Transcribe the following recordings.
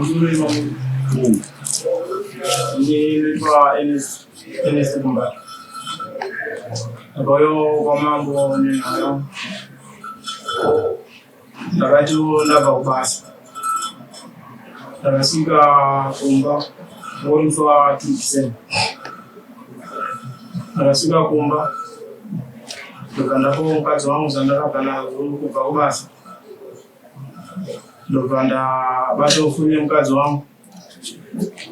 mzuri mambo. Ni kwa NS Kumba. Kwa hiyo kwa mambo ninayo nakatu lava ubasa. Nakasika Kumba wonfa 2%. Nakasika Kumba ndokanda ko mkazi wangu zandaka kana kupa ubasa. Ndokanda bato ufunye mkazi wangu.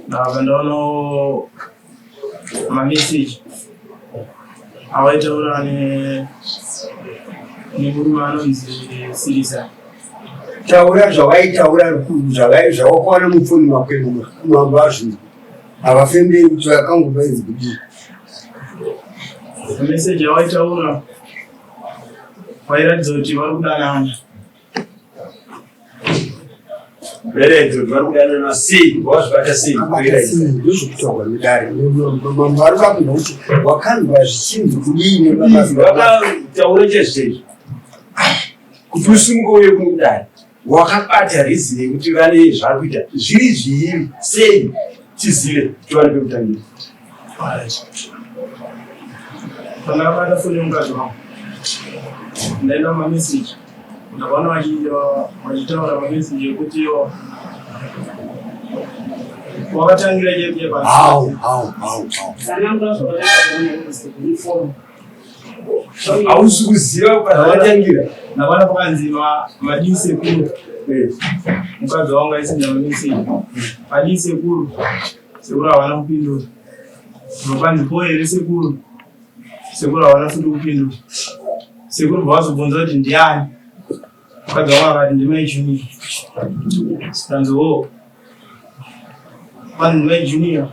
Na bandono ma message awaita ura ni murumano nzisiriza taura zvawaita ura zvavaizva wakwana mupfuni makwenu mambazvo avafemberi kuti vakangobaidzi kudii message awaita ura wairatidza kuti vari kudanana Veredzo vari kudanana sei wazvibata sei ndozvokutaurwa nedare vari vakuda kuti wakanzwa zvichinzi kudii vakataura chezvezvo kuti usimuke uye kumudare wakabata rizi yekuti vane zvari kuita zviri zviiri sei tizive tivane pekutangira pandakabata foni yomukadzi wangu ndaenda mameseji ndakaona vachitaura mameseji ekuti wakatangira chepye hausi kuziva pazvakatangira ndakaona pakanzi madii sekuru mukadzi wangu aisenda mameseji madii sekuru havana kupindura nopanzi poere sekuru havana futi kupindura sekuru bvavazobvunza kuti ndiani mukadzi wangu akati ndimai junior sikanzi pani ndimai junior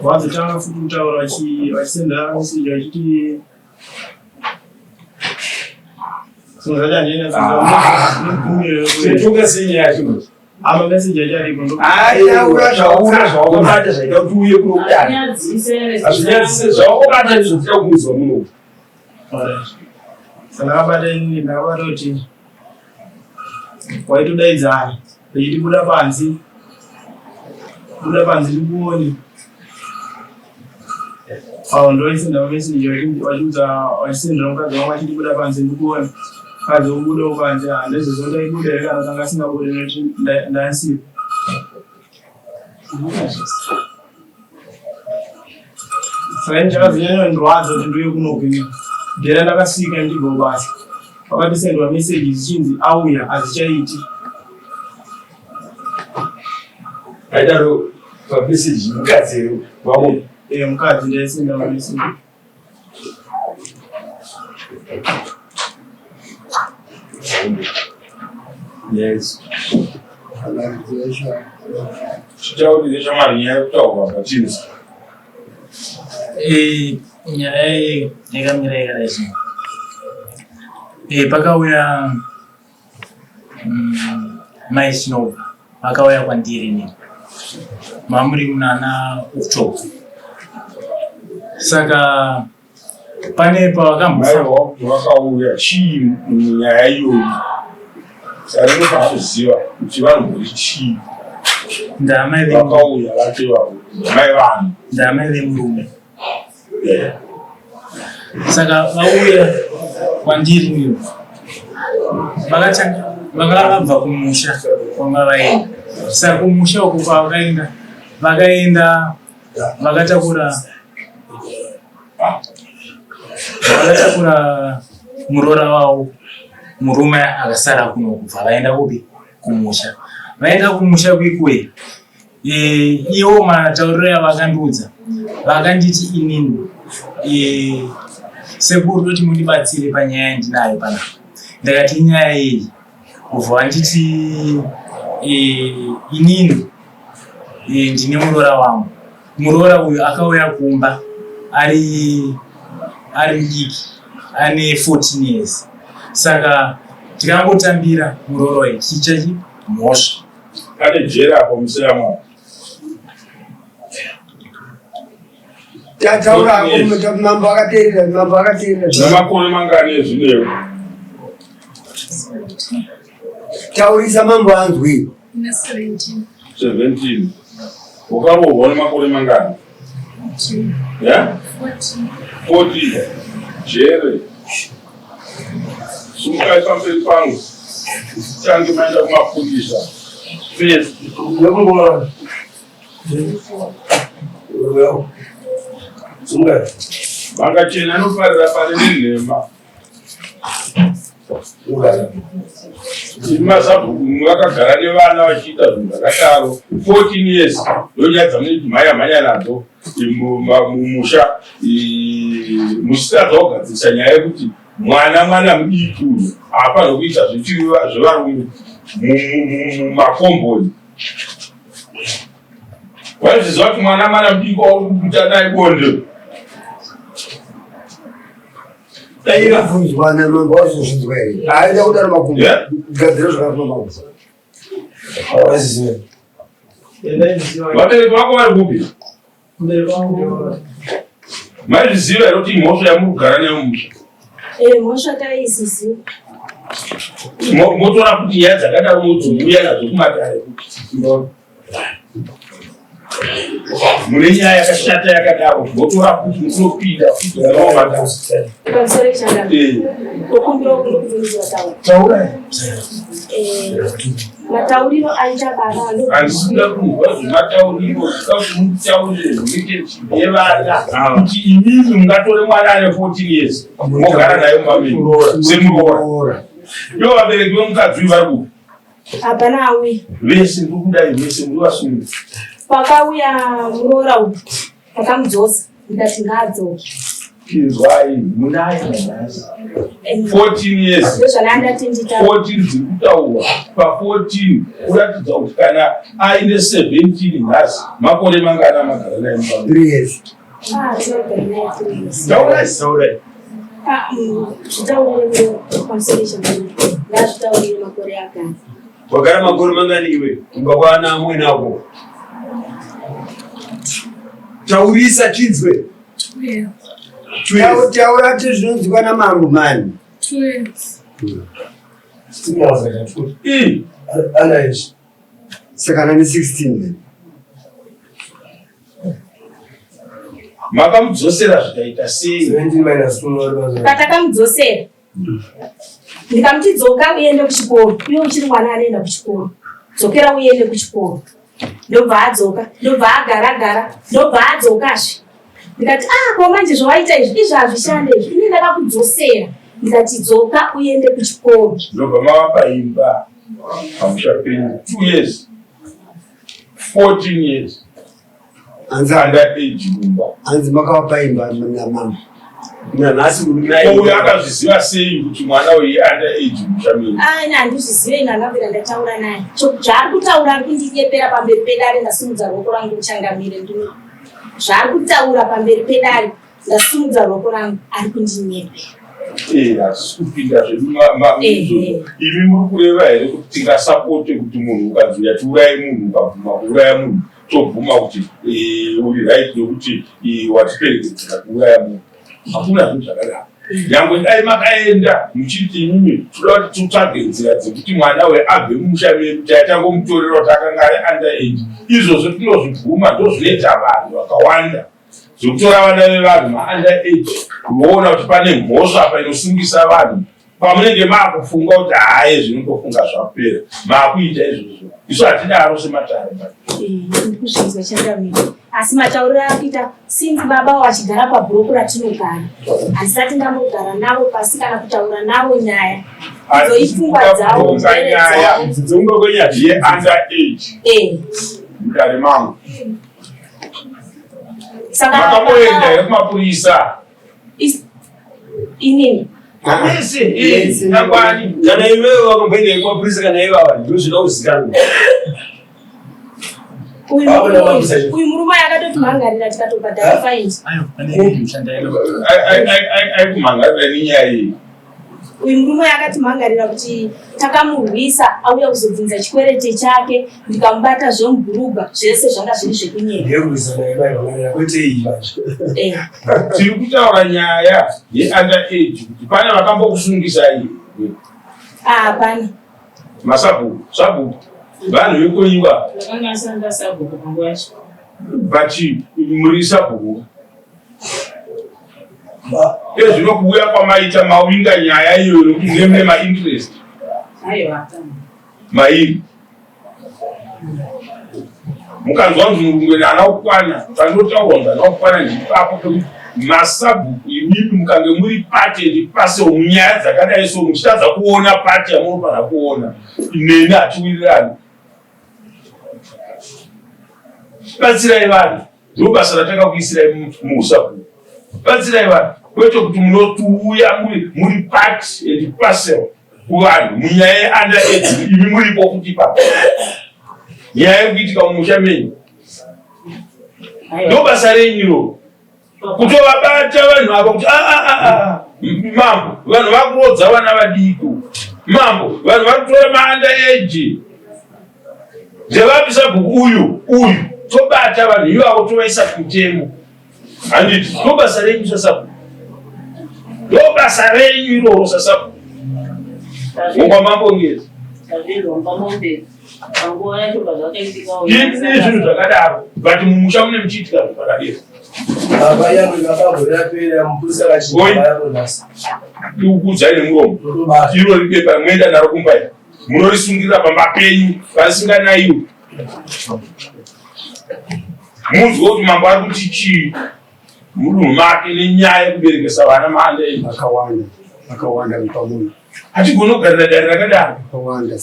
vazotanga futi kutaura vachisenda meseji vachiti setunga senyaya chino ama meseji acharipo taura zvawakabata zvaita kuti uye kuno kudare hazvinyadzise zvawakabata izvo tida kuudzwa muno ndakabata kuti waitodaidzana vechiti buda panzi ndikuone ndoisenda meseji vachisendera mukadzi wangu achiti buda panzi ndikuone mukadzi wobuda panzi ndezvezondaibuda here kana tanga asingabude nekuti ndasiva saka chakazonyanyondrwadza kuti ndoye kunogwinya ndera ndakasvika ndibva basa wakatisendwa meseji zichinzi auya hazichaiti aidaro pameseji mukadzi wavo mukadzi ndaisenda mameseji yes chitauri ndechamari nyaya yekutaurwa patini nyaya yakamira yakadai zvino pakauya maisnova vakauya kwandiri ini mamuri munana October saka pane pavakauya chii munyaya iyoyi saka ndinofanira kuziva kuti vanhu chii vakauya vateva mai vanhu ndamai vemurume saka vauya kwandiri nivo vakabva kumusha kwanga vaenda saka kumusha uku vakaenda vakatakura murora wavo murume akasara kuno kubva vaenda kupi kumusha vaenda kumusha kwikwe iwo matauriro avakandiudza vakanditi inini sekuru toti mundibatsire panyaya yandinayo panapa ndakati inyaya iyi kubva vanditi inini ndine murora wangu murora uyu akauya kumba ari mudiki ane 14 years saka tikangotambira murora uyu chichachi mhosva ane jera apo museyamwa tataura mambo akateerera namakore mangani ezvinewo taurisa mambo anzwi 17. Ukarohwa makore mangani? Yeah? 40. Jere. Sukai pamberi pangu. Change maenda kumafundisha. First. Sunga. Vakachena noparira pari nenhema. Mazabhuku vakagara nevana vachiita zvinhu zvakadaro 14 years ndonyadza munoti mhanya nadzo mumusha muchitadza kugadzirisa nyaya yekuti mwana mudiki uyu haafanira kuita zvevarume mumakomboni. Waizviziva kuti mwana mudiki wauri kukuta naye bonde Funzwa na mambo wazozvinzwa here. Aida kudaro makumbo. Gadzira zvakafamba. Hawaziziva. Vabereki vako vari kupi? Maizviziva here kuti mhosva yamurikugara nayo mumusha? Mhosva taisiziva. Motora kuti nyaya dzakadaro modziuya nadzo kumatare mune nyaya yakashata yakadaro motora kuti munopinda matauriro aichabara andisida kunzwa zvematauriro sika kuti mutaurire zvinoite chivevana kuti imimi mungatore mwana ane 14 years mogara naye mumamini semuroora ndo vabereki vemukadzi vari kupi? hapana awi vese ndikudai vese muri vasungu. Pakauya muroora uyu pakamudzosa ndikati ngaadzoke. Kizwai munaye 14 years. 14 dzikutaurwa pa14 kuratidza kuti kana aine 17 nhasi makore mangana magara naye mumba 3 years. Saurai. Zvitaurire constellation ngazvitaurire makore akana. Wagara makore mangani iwe kumba kwana amwe nako? Taurisa chinzwe. Taura kuti zvinonzwa namambo mani. Saka nani 16. Makamudzosera zvikaita sei? 17 - Patakamudzosera ndikamuti dzoka uende kuchikoro, iwe uchiri mwana anoenda kuchikoro, dzokera uende kuchikoro. Ndobva adzoka, ndobva agara, ndobva adzokazve. Ndikati ko manje zvawaita izvi hazvishande izvi, ini ndakakudzosera. Ndikati dzoka uende kuchikoro. Ndobva mavapa imba pamusha penyu 2 years 14 years under age mumba. Hanzi makavapa imba namama. Uyu akazviziva sei kuti mwana uyu under age mushamiri? Ina handizvizive, ina ndakapera ndataura naye. Zvaari kutaura ari kundinyepera pamberi pedare, ndasimudza ruoko rangu kuchangamire ndino. Zvaari kutaura pamberi pedare, ndasimudza ruoko rangu ari kundinyepera. Hazisi kupinda zvedu imi muri kureva here kuti tingasapote kuti munhu ukadziuya tiuraye munhu ukabvuma kuuraya munhu tobvuma kuti uri right nokuti watiperekedzera kuuraya munhu? Hakuna zvinhu zvakadaro. Nyangwe dai makaenda muchiti imimi toda kuti titsvage nzira dzekuti mwana abve mumusha medu taitangomutorera kuti akanga ari under age. Izvozvo tinozvibvuma, ndozvinoita vanhu vakawanda zvokutora vana vevanhu ma-under age. Unoona kuti pane mhosva apa inosungisa vanhu pamunenge maakufunga kuti haye zvinondofunga zvapera maakuita izvozvo. Isu hatidaro sematare. Ndikuzvinzwa chandamira. Asi matauriro akuita since baba wachigara pabhuroku ratinogara. Handisati ndambogara navo pasi kana kutaura navo nyaya. Izoipfungwa dzavo nyaya dzongokwenyaya ye-under age. Mukare mangu. Makamboenda here kumapurisa? Inini? Yes, nangwani. Kana iwewe wakamboenda kumapurisa kana ivava ndozvida kuzikanwa. Uyu murume akatoti mhangarira tikatobhadhara faini. Aikumhangarira nenyaya iyi. Uyu murume akati mhangarira kuti takamurwisa auya kuzobvunza chikwerete chake, ndikamubata zvomubhuruga zvese zvanga zviri zvekunyeka. Tiri kutaura nyaya ye-under age kuti pane vakambokusungisa iyi. Hapana. Masabhuku vanhu vekonyiwa Ndakangasanga sabhuku panguva yacho. but muri sabhuku ezvino kuuya kwamaita mawinga nyaya iyoyo nokuti mune mainterest Aiwa. mairi mukanzwa kuti murungu nana kukwana pandotaurwa nana kukwana ndipapo pekuti masabhuku imimi mukange muri pati ndipasewo munyaya dzakadai so muchitadza kuona pati yamunofanira kuona neni hatiwirirani batsirai vanhu ndo basa ratakakuisirai musabhuku batsirai vanhu kwete kuti munotuuya muri pati ndipasewo kuvanhu munyaya yeanda edzi imi muripo kuti pa nyaya yekuitika mumusha menyu ndo basa renyiro kutovabata vanhu ava kuti mambo vanhu vakurodza vana vadiko mambo vanhu vakutora maanda eji zvevapisa bhuku uyu tobata vanhu ivavo tovaisa kutemo handiti ndo basa renyu sasabhuku ndo basa renyu iroro sasabhuku mungwa mambongezi zvinhu zvakadaro but mumusha mune muchiitika zvakadero ndikukudzai nemuromo iro ribepa mwenda naro kumbai munorisungirira pamba penyu pasinganayiwe munzwe kuti mambo ari kuti chii mudunhu make nenyaya yekuberekesa vana maanda enyu akawanda pamunhu hatigone kugarira dare rakadaro akawanda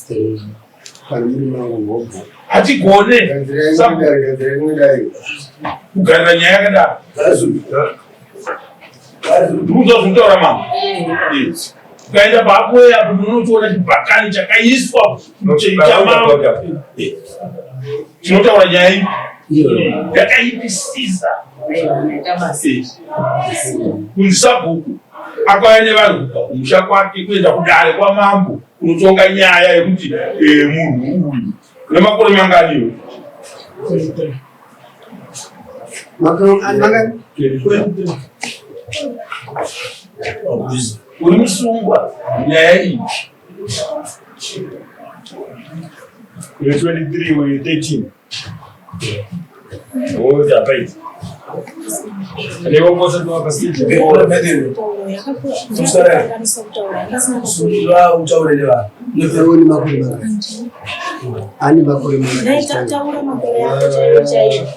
kana muri mangu ngobva hatigone kugarira nyaya yakadaro ndikuudza zvinotaura mambo ukaenda paapoe apo munotoona chibhakani chakaiswa chamambo chinotaura nyaya iyi yakaipisisa kunzi sabhuku akauya nevanhu kubva kumusha kwake kuenda kudare kwamambo kunotonga nyaya yekuti munhu uyu nemakore manganiwo uri musungwa nyaya iyi 23 we 13 wote apaiti leo kosa tu hapa sisi utaurelewa nefeoni makuri ani makuri naita taura makore yako chaiyo chaiyo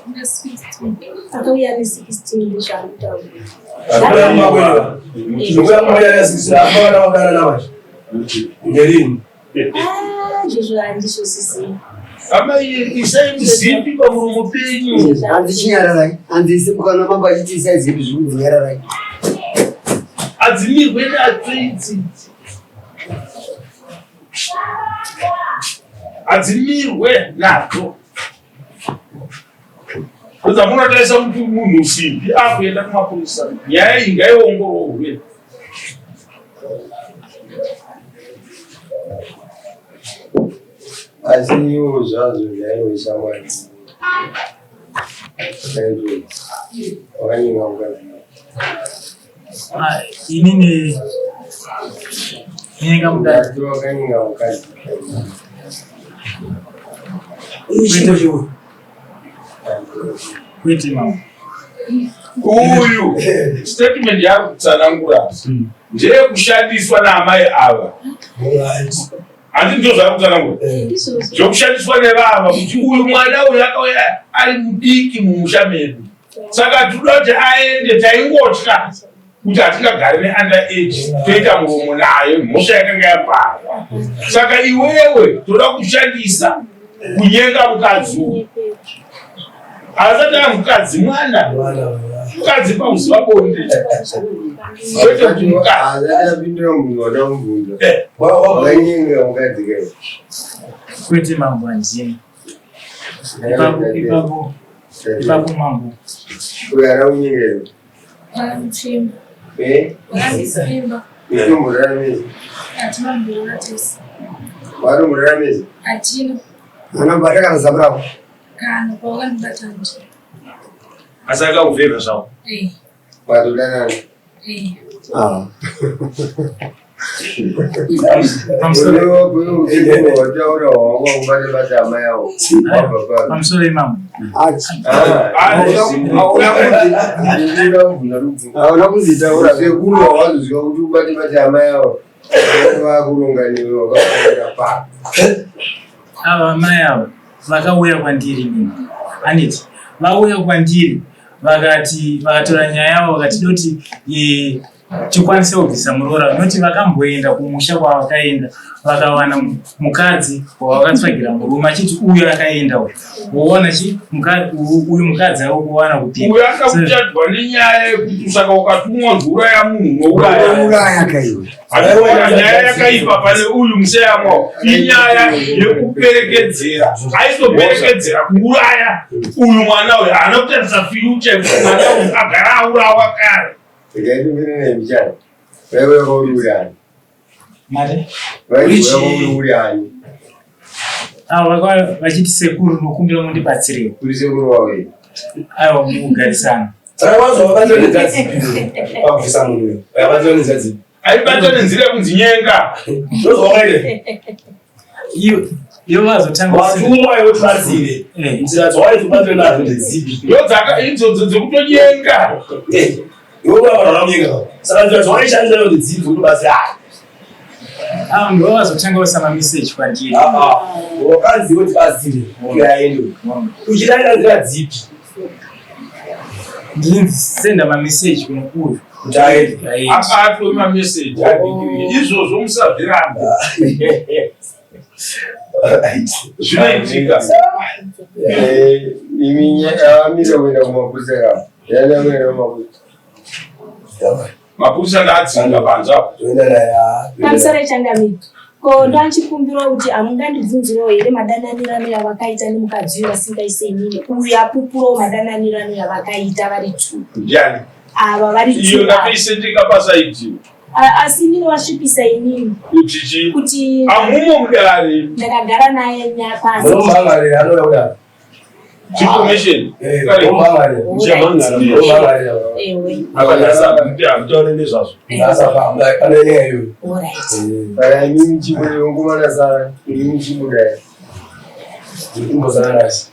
akauya ni 16 zvautaura izvozvo handizvozvisii ama isai muzipi pamuromo penyu handichinyararai handisimbukana mambo achiti isai zipi zvikudzinyararai adzimirwe nadzo idzi adzimirwe nadzo kuza munotarisa kuti munhu simbi akuenda kumapurisa nyaya iyi ngaiongororwe asi iwo zvazvo zvaiwisa mwari wakanyinga mukazi inini nyinga mukazi wakanyinga mukazi kwete mama uyu statement yari kutsanangura ndeyekushandiswa naamai ava handi ndo zvari kutsanangura zvokushandiswa nevava kuti uyu mwana uyu akauya ari mudiki mumusha medu saka tinoda kuti aende taingotya kuti hatingagari neunda age toita muromo nayo mhosva yakanga yapara saka iwewe toda kushandisa kunyenga mukadzi uyu asati ari mukadzi mwana mukadzi pamuziva bonde kwete kuti mukadzi azapindira munhu wada mubvunza wakanyinga mukadzi kai kwete mambo handini ipapo mambo uyo arakunyingera itomboraramezi watomboraramezi anambatakana zamuravo asi akakuvheka zvavo watodanana pamusoro imamo auna kuzitaura sekuru wawazoziva kuti ubate bate hama yavo vakurunganiwe wakaira pa ava amai avo vakauya kwandiri nini aniti vauya kwandiri vakatora nyaya yavo vakati doti tikwanise kubvisa muroora noti vakamboenda kumusha kwavakaenda vakawana mukadzi wavakatsvagira murume achiti uyu akaenda woona uyu mukadzi ari kuwana kuti uyu akakuchadzwa nenyaya yekuti saka ukatumwa mvura yamunhu nouraya nyaya yakaipa pane uyu museyamwao inyaya yekuperekedzera aitoperekedzera kuuraya uyu mwana uyu haana kutarisa fyucha mwana uyu agara aurawa kare ikaitumbirinemichana vaivoyakouriurani vaivoyakouriurani ava vachiti sekuru nokumbira mundibatsirewo kuri sekuru wawei aiwa mukugarisana saka vazovabatonedzadzipakuisa munhu vabatonedzadzipa aibatwa nenzira yekunzi nyenga ndozvawakaite iyo vazotanga watumwa iwe tibatsire nzira dzawaitobatwe nadzo ndedzipi idzodzo dzekutonyenga iwe vavaramenga saka nzira dzawaishandisa nadzo ndedzipi kutobatsira ava ndo vazotanga vasama meseji kwandiri wakazi we tibatsire kiraende uchidaira nzira dzipi ndinisenda mameseji kuno uyu kuti aende abatwe mameseji adikiri izvozvo musabviranda zvinoitika imi avamire kuenda kumapurisa yaenda kuenda kumapurisa mapurisa ndaadzinga panza pamusoro echangamiri ko ndoachikumbira kuti hamungandibvunzirawo here madananirano yavakaita nemukadzi uyu vasingaise inini uyu apupurawo madananirano yavakaita vari tu ndiani ava vari iyo ndakaisendeka pasaiti asi inini vasvipisa inini kuti kuti amumo mudare ndakagara naye nyapasi munomhangarira anouya kudaro information ewe akanyasabutaure nezvazvo anenyaya iyoyo alright imi muchibuda ngumana sana imi muchibuda imbozana nasi